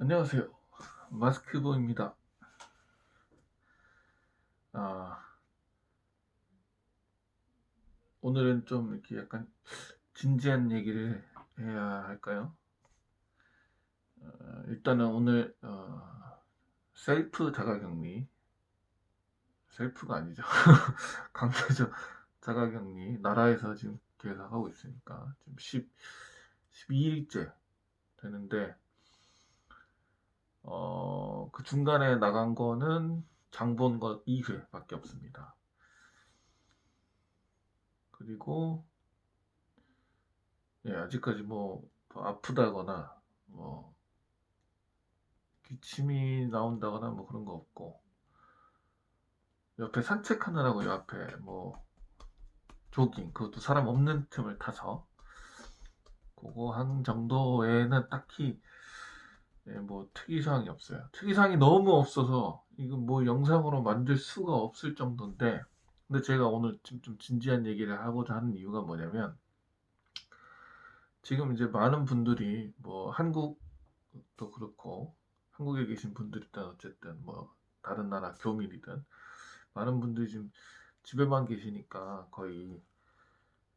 안녕하세요. 마스크보입니다. 아, 오늘은 좀 이렇게 약간 진지한 얘기를 해야 할까요? 일단은 오늘 셀프 자가격리, 셀프가 아니죠. 강제적 자가격리 나라에서 지금 계속 하고 있으니까 지금 12일째 되는데 그 중간에 나간 거는 장 본 거 2회밖에 없습니다. 그리고 예, 아직까지 뭐 아프다거나 뭐 기침이 나온다거나 뭐 그런 거 없고 옆에 산책하느라고 옆에 뭐 조깅 그것도 사람 없는 틈을 타서 그거 한 정도 외에는 딱히 예, 뭐 특이사항이 없어요. 특이사항이 너무 없어서 이건 뭐 영상으로 만들 수가 없을 정도인데 근데 제가 오늘 좀 진지한 얘기를 하고자 하는 이유가 뭐냐면 지금 이제 많은 분들이 뭐 한국도 그렇고 한국에 계신 분들이든 어쨌든 뭐 다른 나라 교민이든 많은 분들이 지금 집에만 계시니까 거의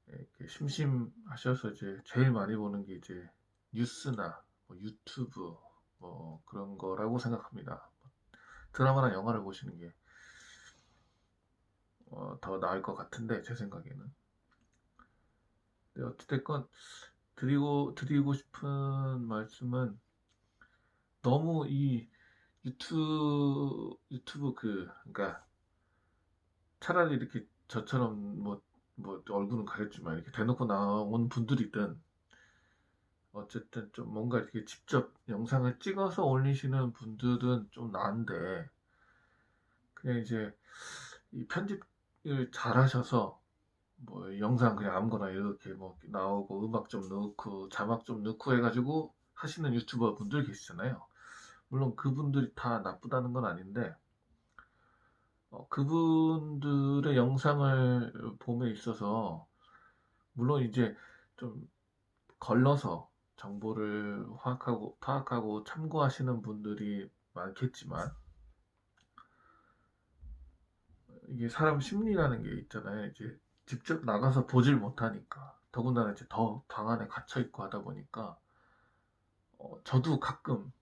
이렇게 심심하셔서 이제 제일 많이 보는 게 이제 뉴스나 뭐 유튜브 뭐 그런 거라고 생각합니다. 드라마나 영화를 보시는 게 더 나을 것 같은데 제 생각에는. 근데 어찌됐건 드리고 싶은 말씀은 너무 이 유튜브 그러니까 차라리 이렇게 저처럼 뭐 얼굴은 가렸지만 이렇게 대놓고 나온 분들이든 어쨌든 좀 뭔가 이렇게 직접 영상을 찍어서 올리시는 분들은 좀 나은데 그냥 이제 이 편집을 잘 하셔서 뭐 영상 그냥 아무거나 이렇게 뭐 나오고 음악 좀 넣고 자막 좀 넣고 해가지고 하시는 유튜버 분들 계시잖아요. 물론 그분들이 다 나쁘다는 건 아닌데 그분들의 영상을 봄에 있어서 물론 이제 좀 걸러서 정보를 파악하고 참고하시는 분들이 많겠지만 이게 사람 심리라는 게 있잖아요. 이제 직접 나가서 보질 못하니까 더군다나 이제 더 방 안에 갇혀 있고 하다 보니까 저도 가끔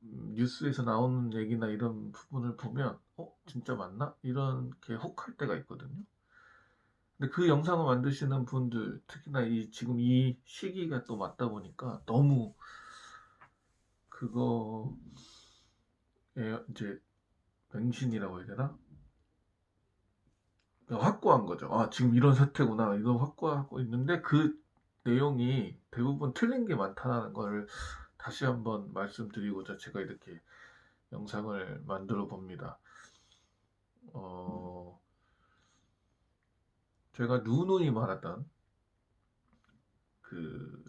뉴스에서 나오는 얘기나 이런 부분을 보면 진짜 맞나? 이렇게 혹할 때가 있거든요. 근데 그 영상을 만드시는 분들 특히나 이 지금 이 시기가 또 맞다 보니까 너무 그거에 이제 맹신이라고 해야 되나? 확고한 거죠. 아, 지금 이런 사태구나. 이거 확고하고 있는데 그 내용이 대부분 틀린 게 많다는 걸 다시 한번 말씀드리고자 제가 이렇게 영상을 만들어 봅니다. 어, 제가 누누이 말했던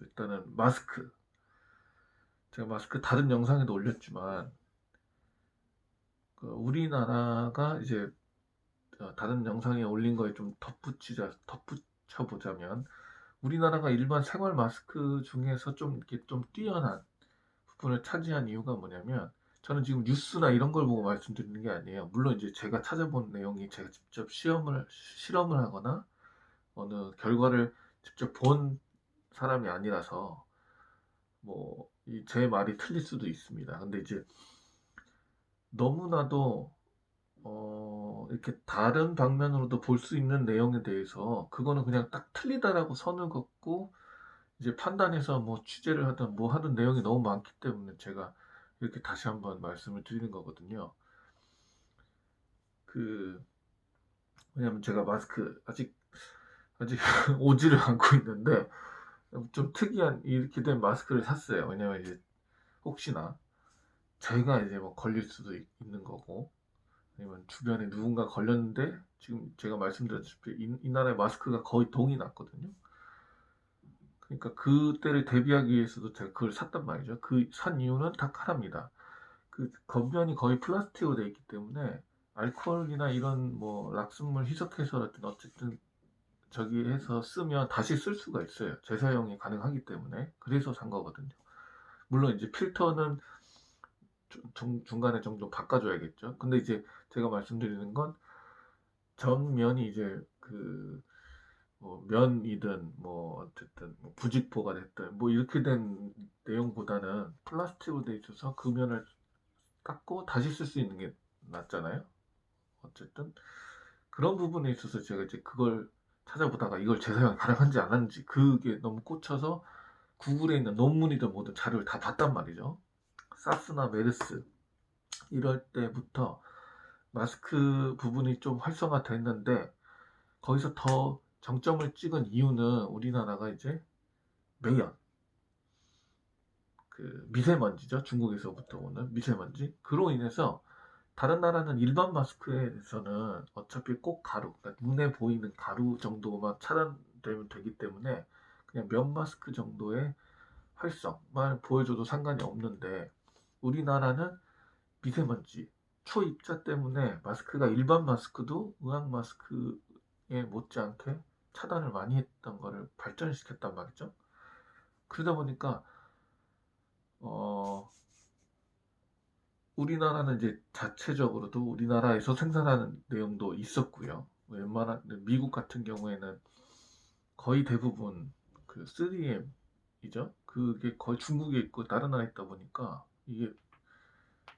일단은 마스크. 제가 마스크 다른 영상에도 올렸지만 우리나라가 이제 다른 영상에 올린 거에 좀 덧붙여 보자면 우리나라가 일반 생활 마스크 중에서 좀 이렇게 좀 뛰어난 부분을 차지한 이유가 뭐냐면 저는 지금 뉴스나 이런 걸 보고 말씀드리는 게 아니에요. 물론 이제 제가 찾아본 내용이 제가 직접 실험을 하거나 어느 결과를 직접 본 사람이 아니라서 뭐 제 말이 틀릴 수도 있습니다. 근데 이제 너무나도 이렇게 다른 방면으로도 볼 수 있는 내용에 대해서 그거는 그냥 딱 틀리다라고 선을 긋고 이제 판단해서 뭐 취재를 하든 뭐 하든 내용이 너무 많기 때문에 제가 이렇게 다시 한번 말씀을 드리는 거거든요. 그 왜냐면 제가 마스크 아직 오지를 않고 있는데 좀 특이한 이렇게 된 마스크를 샀어요. 왜냐면 이제 혹시나 제가 이제 뭐 걸릴 수도 있는 거고 아니면 주변에 누군가 걸렸는데 지금 제가 말씀드렸다시피 이 나라의 마스크가 거의 동이 났거든요. 그러니까 그때를 대비하기 위해서도 제가 그걸 샀단 말이죠. 그 산 이유는 딱 하나입니다. 그 겉면이 거의 플라스틱으로 되어 있기 때문에 알코올이나 이런 뭐 락슨물 희석해서 어쨌든 저기 해서 쓰면 다시 쓸 수가 있어요. 재사용이 가능하기 때문에 그래서 산 거거든요. 물론 이제 필터는 중간에 좀 바꿔줘야겠죠. 근데 이제 제가 말씀드리는 건 전면이 이제 뭐 면이든 뭐 어쨌든 뭐 부직포가 됐든 뭐 이렇게 된 내용보다는 플라스틱으로 돼 있어서 그 면을 닦고 다시 쓸 수 있는 게 낫잖아요. 어쨌든 그런 부분에 있어서 제가 이제 그걸 찾아보다가 이걸 재사용이 가능한지 안 하는지 그게 너무 꽂혀서 구글에 있는 논문이든 뭐든 자료를 다 봤단 말이죠. 사스나 메르스 이럴 때부터 마스크 부분이 좀 활성화됐는데 거기서 더 정점을 찍은 이유는 우리나라가 이제 매연, 미세먼지죠. 중국에서부터 오는 미세먼지. 그로 인해서 다른 나라는 일반 마스크에 대해서는 어차피 꼭 가루, 그러니까 눈에 보이는 가루 정도만 차단되면 되기 때문에 그냥 면 마스크 정도의 활성만 보여줘도 상관이 없는데 우리나라는 미세먼지, 초입자 때문에 마스크가 일반 마스크도 의학 마스크에 못지않게 차단을 많이 했던 거를 발전시켰단 말이죠. 그러다 보니까 어, 우리나라는 이제 자체적으로도 우리나라에서 생산하는 내용도 있었고요. 웬만한 미국 같은 경우에는 거의 대부분 3M이죠. 그게 거의 중국에 있고 다른 나라에 있다 보니까 이게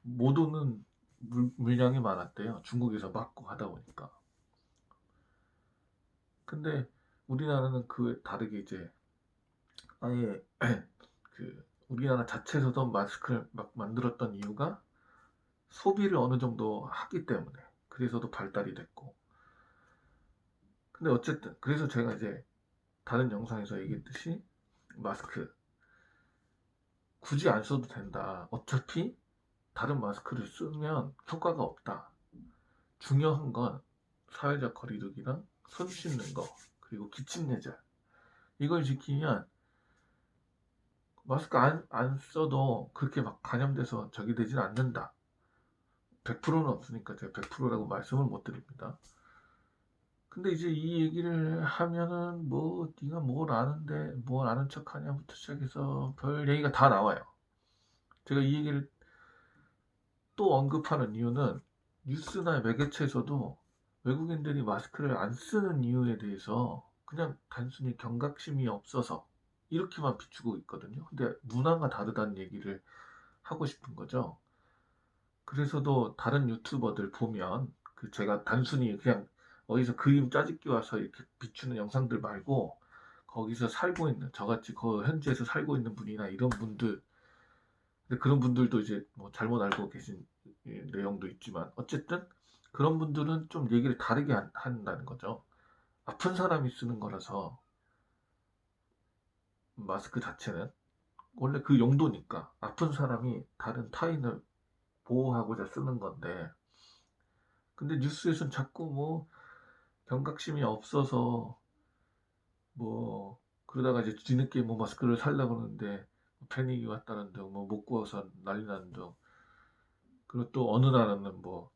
못 오는 물량이 많았대요. 중국에서 막고 하다 보니까. 근데 우리나라는 그 다르게 이제 아예 우리나라 자체에서도 마스크를 막 만들었던 이유가 소비를 어느 정도 하기 때문에 그래서도 발달이 됐고 근데 어쨌든 그래서 제가 이제 다른 영상에서 얘기했듯이 마스크 굳이 안 써도 된다. 어차피 다른 마스크를 쓰면 효과가 없다. 중요한 건 사회적 거리두기랑 손 씻는 거 그리고 기침 예절 이걸 지키면 마스크 안 써도 그렇게 막 감염돼서 저기 되진 않는다. 100%는 없으니까 제가 100%라고 말씀을 못 드립니다. 근데 이제 이 얘기를 하면은 뭐 네가 뭘 아는데 뭘 아는 척하냐부터 시작해서 별 얘기가 다 나와요. 제가 이 얘기를 또 언급하는 이유는 뉴스나 매개체에서도 외국인들이 마스크를 안 쓰는 이유에 대해서 그냥 단순히 경각심이 없어서 이렇게만 비추고 있거든요. 근데 문화가 다르다는 얘기를 하고 싶은 거죠. 그래서도 다른 유튜버들 보면 제가 단순히 그냥 어디서 그림 짜집기 와서 이렇게 비추는 영상들 말고 거기서 살고 있는 저같이 그 현지에서 살고 있는 분이나 이런 분들 근데 그런 분들도 이제 뭐 잘못 알고 계신 내용도 있지만 어쨌든 그런 분들은 좀 얘기를 다르게 한다는 거죠. 아픈 사람이 쓰는 거라서 마스크 자체는 원래 그 용도니까 아픈 사람이 다른 타인을 보호하고자 쓰는 건데 근데 뉴스에선 자꾸 뭐 경각심이 없어서 뭐 그러다가 이제 뒤늦게 뭐 마스크를 살려고 그러는데 패닉이 왔다는 등 뭐 못 구워서 난리 나는 등 그리고 또 어느 나라는 뭐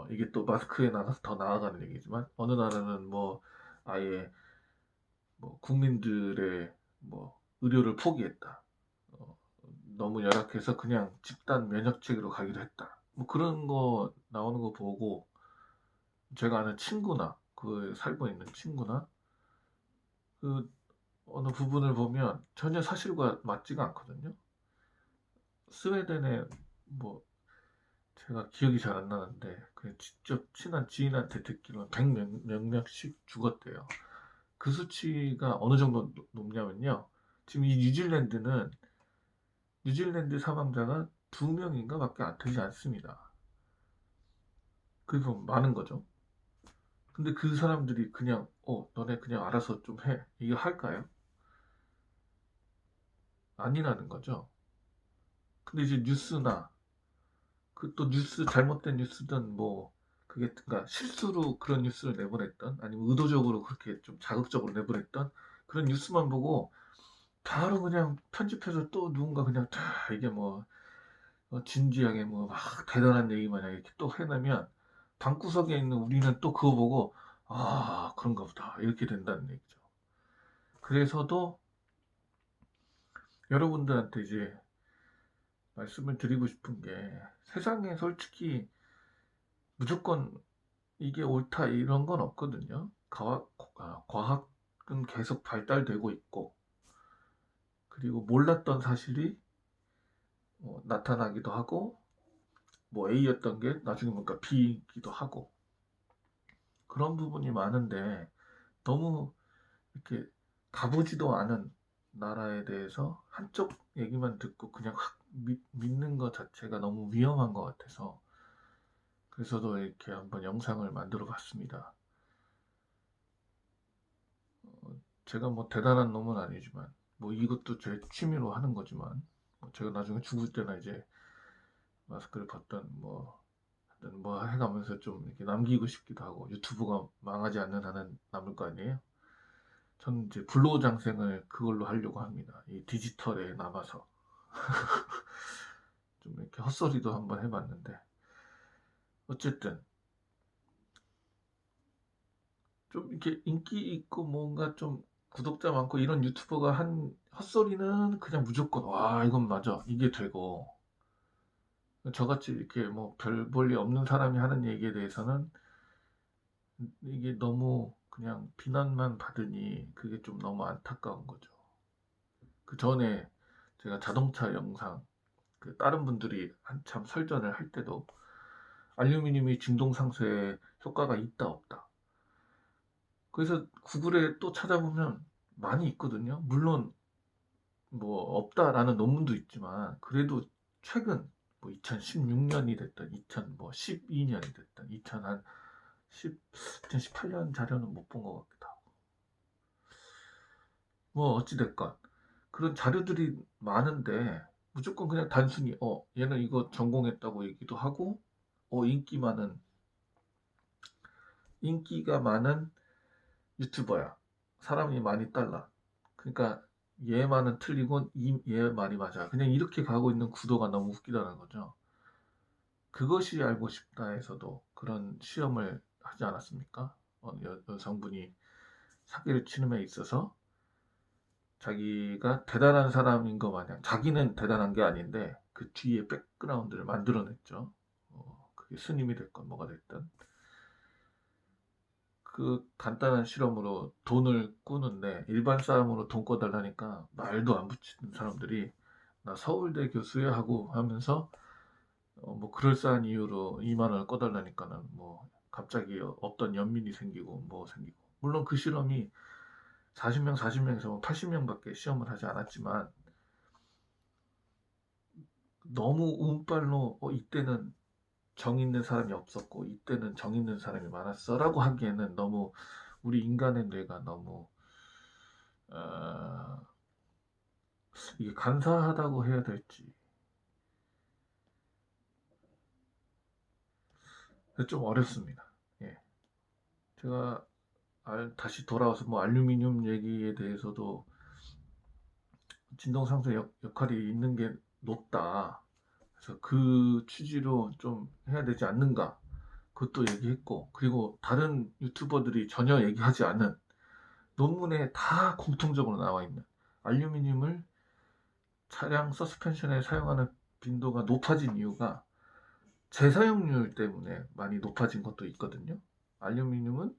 이게 또 마스크에 나가서 더 나아가는 얘기지만 어느 나라는 뭐 아예 뭐 국민들의 뭐 의료를 포기했다. 어, 너무 열악해서 그냥 집단 면역체계로 가기로 했다. 뭐 그런 거 나오는 거 보고 제가 아는 친구나 살고 있는 친구나 그 어느 부분을 보면 전혀 사실과 맞지가 않거든요. 스웨덴에 뭐 제가 기억이 잘 안 나는데 그 직접 친한 지인한테 듣기로는 100명씩 죽었대요. 그 수치가 어느 정도 높냐면요. 지금 이 뉴질랜드 사망자가 2명인가 밖에 안 되지 않습니다. 그래서 많은 거죠. 근데 그 사람들이 그냥 너네 그냥 알아서 좀 해. 이거 할까요? 아니라는 거죠. 근데 이제 뉴스나 또 뉴스 잘못된 뉴스든 뭐 그게 그러니까 실수로 그런 뉴스를 내보냈던 아니면 의도적으로 그렇게 좀 자극적으로 내보냈던 그런 뉴스만 보고 바로 그냥 편집해서 또 누군가 그냥 다 이게 뭐 진지하게 뭐 막 대단한 얘기 마냥 이렇게 또 해내면 방구석에 있는 우리는 또 그거 보고 아 그런가 보다 이렇게 된다는 얘기죠. 그래서도 여러분들한테 이제 말씀을 드리고 싶은 게 세상에 솔직히 무조건 이게 옳다 이런 건 없거든요. 과학은 계속 발달되고 있고, 그리고 몰랐던 사실이 나타나기도 하고, 뭐 A였던 게 나중에 뭔가 B이기도 하고, 그런 부분이 많은데 너무 이렇게 가보지도 않은 나라에 대해서 한쪽 얘기만 듣고 그냥 확 믿는 것 자체가 너무 위험한 것 같아서, 그래서도 이렇게 한번 영상을 만들어 봤습니다. 제가 뭐 대단한 놈은 아니지만, 뭐 이것도 제 취미로 하는 거지만, 뭐 제가 나중에 죽을 때나 이제 마스크를 벗던 뭐 해가면서 좀 이렇게 남기고 싶기도 하고, 유튜브가 망하지 않는 한은 남을 거 아니에요. 저는 이제 불로장생을 그걸로 하려고 합니다. 이 디지털에 남아서 좀 이렇게 헛소리도 한번 해봤는데, 어쨌든 좀 이렇게 인기 있고 뭔가 좀 구독자 많고 이런 유튜버가 한 헛소리는 그냥 무조건 와 이건 맞아 이게 되고, 저같이 이렇게 뭐 별 볼 일 없는 사람이 하는 얘기에 대해서는 이게 너무 그냥 비난만 받으니 그게 좀 너무 안타까운 거죠. 그 전에 제가 자동차 영상, 그 다른 분들이 한참 설전을 할 때도 알루미늄이 진동상수에 효과가 있다 없다, 그래서 구글에 또 찾아보면 많이 있거든요. 물론 뭐 없다라는 논문도 있지만, 그래도 최근 뭐 2016년이 됐든 2012년이 됐든 2018년 자료는 못 본 것 같기도 하고, 뭐 어찌 됐건 그런 자료들이 많은데 무조건 그냥 단순히 얘는 이거 전공했다고 얘기도 하고, 인기 많은 인기가 많은 유튜버야, 사람이 많이 달라, 그러니까 얘 말은 틀리고 얘 말이 맞아, 그냥 이렇게 가고 있는 구도가 너무 웃기다는 거죠. 그것이 알고 싶다에서도 그런 시험을 하지 않았습니까? 여성분이 사기를 치는 데 있어서 자기가 대단한 사람인 것 마냥, 자기는 대단한 게 아닌데 그 뒤에 백그라운드를 만들어냈죠. 그게 스님이 됐건 뭐가 됐든 그 간단한 실험으로 돈을 꾸는데, 일반 사람으로 돈 꿔달라니까 말도 안 붙이는 사람들이 나 서울대 교수야 하고 하면서 뭐 그럴싸한 이유로 2만 원을 꺼달라니까는 뭐 갑자기 없던 연민이 생기고 뭐 생기고, 물론 그 실험이 40명에서 80명밖에 시험을 하지 않았지만, 너무 운빨로 이때는 정 있는 사람이 없었고 이때는 정 있는 사람이 많았어라고 하기에는 너무 우리 인간의 뇌가 너무 어, 이게 간사하다고 해야 될지 좀 어렵습니다. 예. 제가 다시 돌아와서 뭐 알루미늄 얘기에 대해서도 진동상수 역할이 있는 게 높다, 그래서 그 취지로 좀 해야 되지 않는가, 그것도 얘기했고, 그리고 다른 유튜버들이 전혀 얘기하지 않은 논문에 다 공통적으로 나와 있는 알루미늄을 차량 서스펜션에 사용하는 빈도가 높아진 이유가 재사용률 때문에 많이 높아진 것도 있거든요. 알루미늄은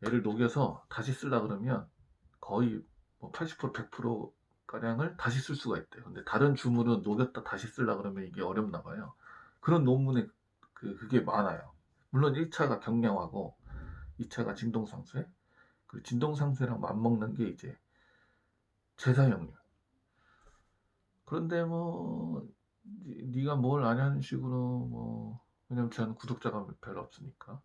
얘를 녹여서 다시 쓰려 그러면 거의 뭐 80%, 100% 가량을 다시 쓸 수가 있대요. 근데 다른 주물은 녹였다 다시 쓰려 그러면 이게 어렵나 봐요. 그런 논문에 그게 많아요. 물론 1차가 경량화고 2차가 진동상쇄, 그 진동상쇄랑 맞먹는 게 이제 재사용률. 그런데 뭐 네가 뭘 아냐는 식으로, 뭐 왜냐면 저는 구독자가 별로 없으니까.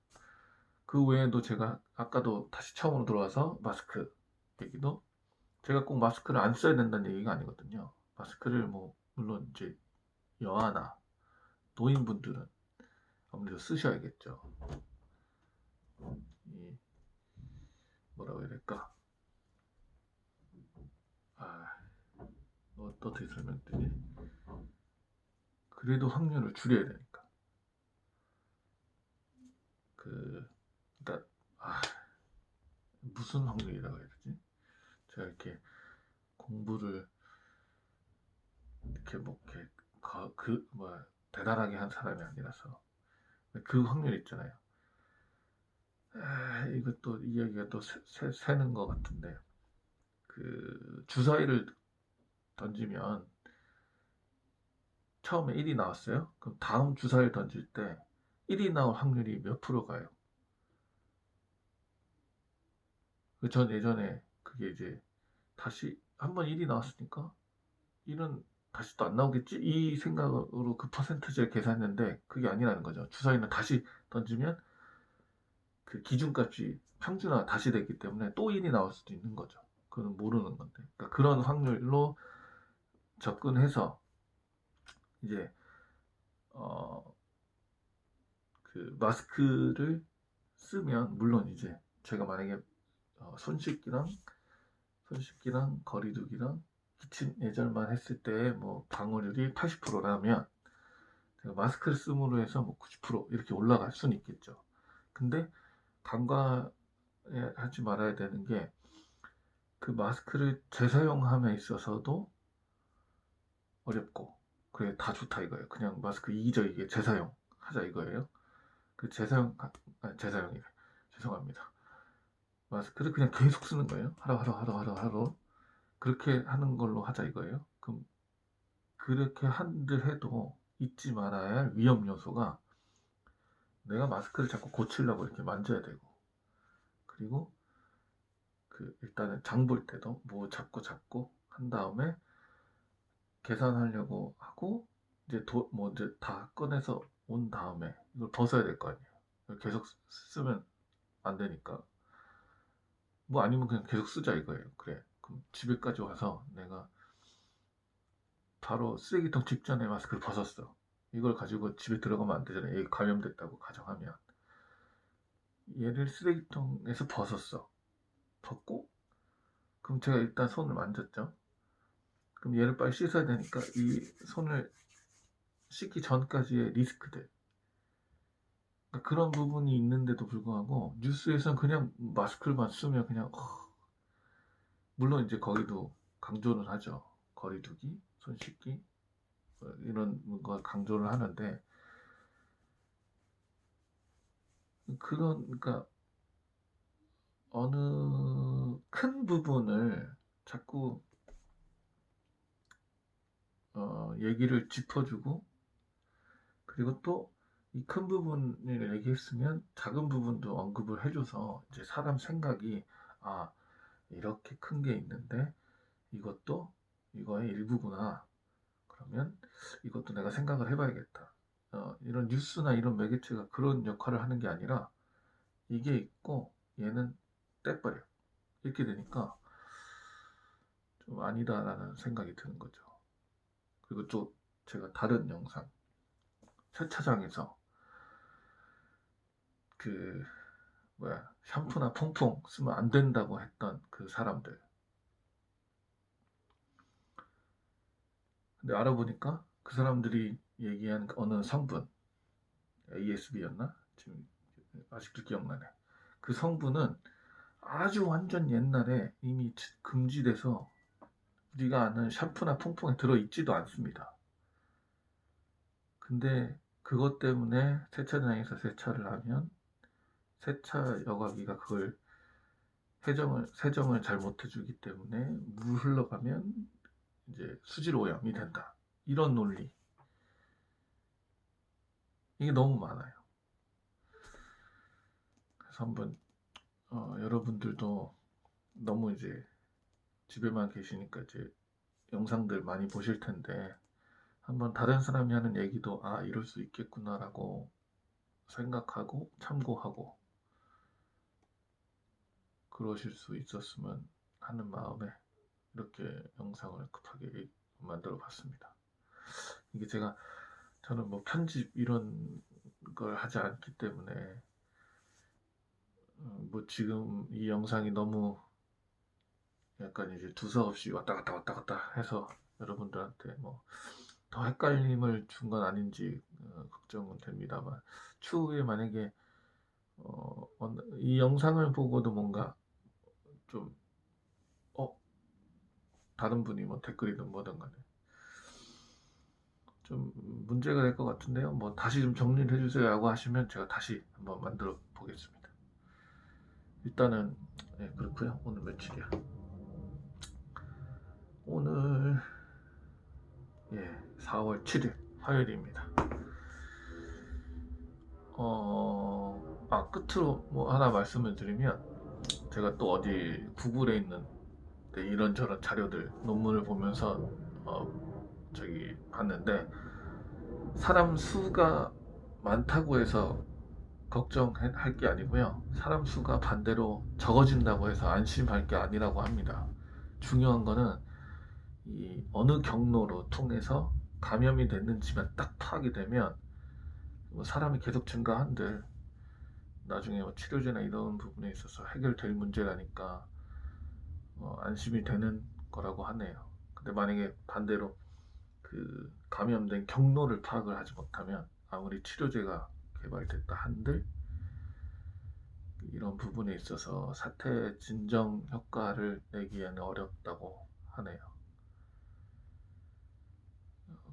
그 외에도 제가 아까도 다시 처음으로 들어와서 마스크 얘기도, 제가 꼭 마스크를 안 써야 된다는 얘기가 아니거든요. 마스크를 뭐 물론 이제 여아나 노인분들은 아무래도 쓰셔야겠죠. 이 뭐라고 해야 될까? 아, 어떻게 설명드리지? 그래도 확률을 줄여야 되니까. 그 그러니까 무슨 확률이라고 해야 되지? 제가 이렇게 공부를 이렇게 뭐 이렇게 대단하게 한 사람이 아니라서 그 확률 있잖아요. 이것도 이야기가 또 새는 것 같은데 그 주사위를 던지면 처음에 1이 나왔어요. 그럼 다음 주사위를 던질 때 1이 나올 확률이 몇 프로가요? 전 예전에 그게 이제 다시 한 번 1이 나왔으니까 1은 다시 또 안 나오겠지? 이 생각으로 그 퍼센트지를 계산했는데 그게 아니라는 거죠. 주사위는 다시 던지면 그 기준값이 평준화가 다시 되기 때문에 또 1이 나올 수도 있는 거죠. 그건 모르는 건데. 그러니까 그런 확률로 접근해서 이제 어, 그 마스크를 쓰면 물론 이제 제가 만약에 손 씻기랑 거리두기랑 기침 예절만 했을 때 뭐 방어율이 80%라면 제가 마스크를 쓰므로 해서 뭐 90% 이렇게 올라갈 수는 있겠죠. 근데 간과하지 말아야 되는 게 그 마스크를 재사용함에 있어서도 어렵고 그게 다 좋다 이거예요. 그냥 마스크 이기적이게 재사용하자 이거예요. 그 재사용이래. 죄송합니다. 마스크를 그냥 계속 쓰는 거예요. 하루 그렇게 하는 걸로 하자 이거예요. 그럼 그렇게 한들 해도 잊지 말아야 할 위험 요소가 내가 마스크를 자꾸 고치려고 이렇게 만져야 되고 그리고 그 일단은 장 볼 때도 뭐 잡고 한 다음에 계산하려고 하고 이제 뭐 이제 다 꺼내서 온 다음에 이걸 벗어야 될 거 아니에요. 계속 쓰면 안 되니까 뭐 아니면 그냥 계속 쓰자 이거예요. 그래 그럼 집에까지 와서 내가 바로 쓰레기통 직전에 마스크를 벗었어. 이걸 가지고 집에 들어가면 안 되잖아요. 얘 감염됐다고 가정하면 얘를 쓰레기통에서 벗었어. 벗고 그럼 제가 일단 손을 만졌죠. 그럼 얘를 빨리 씻어야 되니까 이 손을 씻기 전까지의 리스크들 그러니까 그런 부분이 있는데도 불구하고 뉴스에서는 그냥 마스크만 쓰면 그냥 물론 이제 거기도 강조는 하죠. 거리두기, 손 씻기 이런 거 강조를 하는데 그러니까 어느 큰 부분을 자꾸 얘기를 짚어주고 그리고 또 이 큰 부분을 얘기했으면 작은 부분도 언급을 해줘서 이제 사람 생각이 아 이렇게 큰 게 있는데 이것도 이거의 일부구나. 그러면 이것도 내가 생각을 해봐야겠다. 이런 뉴스나 이런 매개체가 그런 역할을 하는 게 아니라 이게 있고 얘는 떼버려. 이렇게 되니까 좀 아니다라는 생각이 드는 거죠. 그리고 또 제가 다른 영상 세차장에서 그 샴푸나 퐁퐁 쓰면 안 된다고 했던 그 사람들 근데 알아보니까 그 사람들이 얘기한 어느 성분 ASB였나? 지금 아직도 기억나네. 그 성분은 아주 완전 옛날에 이미 금지돼서 우리가 아는 샴푸나 퐁퐁에 들어있지도 않습니다. 근데 그것 때문에 세차장에서 세차를 하면 세차 여과기가 그걸 세정을 잘 못해주기 때문에 물 흘러가면 이제 수질 오염이 된다. 이런 논리. 이게 너무 많아요. 그래서 한번 여러분들도 너무 이제 집에만 계시니까 이제 영상들 많이 보실 텐데 한번 다른 사람이 하는 얘기도 아 이럴 수 있겠구나라고 생각하고 참고하고 그러실 수 있었으면 하는 마음에 이렇게 영상을 급하게 만들어 봤습니다. 이게 저는 뭐 편집 이런 걸 하지 않기 때문에 뭐 지금 이 영상이 너무 약간 이제 두서없이 왔다 갔다 해서 여러분들한테 뭐 더 헷갈림을 준 건 아닌지 걱정은 됩니다만 추후에 만약에 이 영상을 보고도 뭔가 좀 다른 분이 뭐 댓글이든 뭐든 간에 좀 문제가 될 것 같은데요. 뭐 다시 좀 정리를 해주세요라고 하시면 제가 다시 한번 만들어 보겠습니다. 일단은 그렇고요. 오늘 며칠이야? 오늘 4월 7일 화요일입니다. 끝으로 뭐 하나 말씀을 드리면, 제가 또 어디 구글에 있는 이런저런 자료들 논문을 보면서 봤는데, 사람 수가 많다고 해서 걱정할 게 아니고요. 사람 수가 반대로 적어진다고 해서 안심할 게 아니라고 합니다. 중요한 거는 이 어느 경로로 통해서 감염이 됐는지만 딱 파악이 되면, 뭐 사람이 계속 증가한들 나중에 뭐 치료제나 이런 부분에 있어서 해결될 문제라니까 안심이 되는 거라고 하네요. 근데 만약에 반대로 그 감염된 경로를 파악을 하지 못하면, 아무리 치료제가 개발됐다 한들 이런 부분에 있어서 사태 진정 효과를 내기에는 어렵다고 하네요.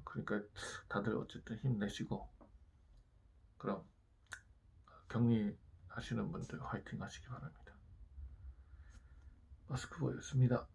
그러니까 다들 어쨌든 힘내시고, 그럼 격리하시는 분들 화이팅 하시기 바랍니다. 마스크보였습니다.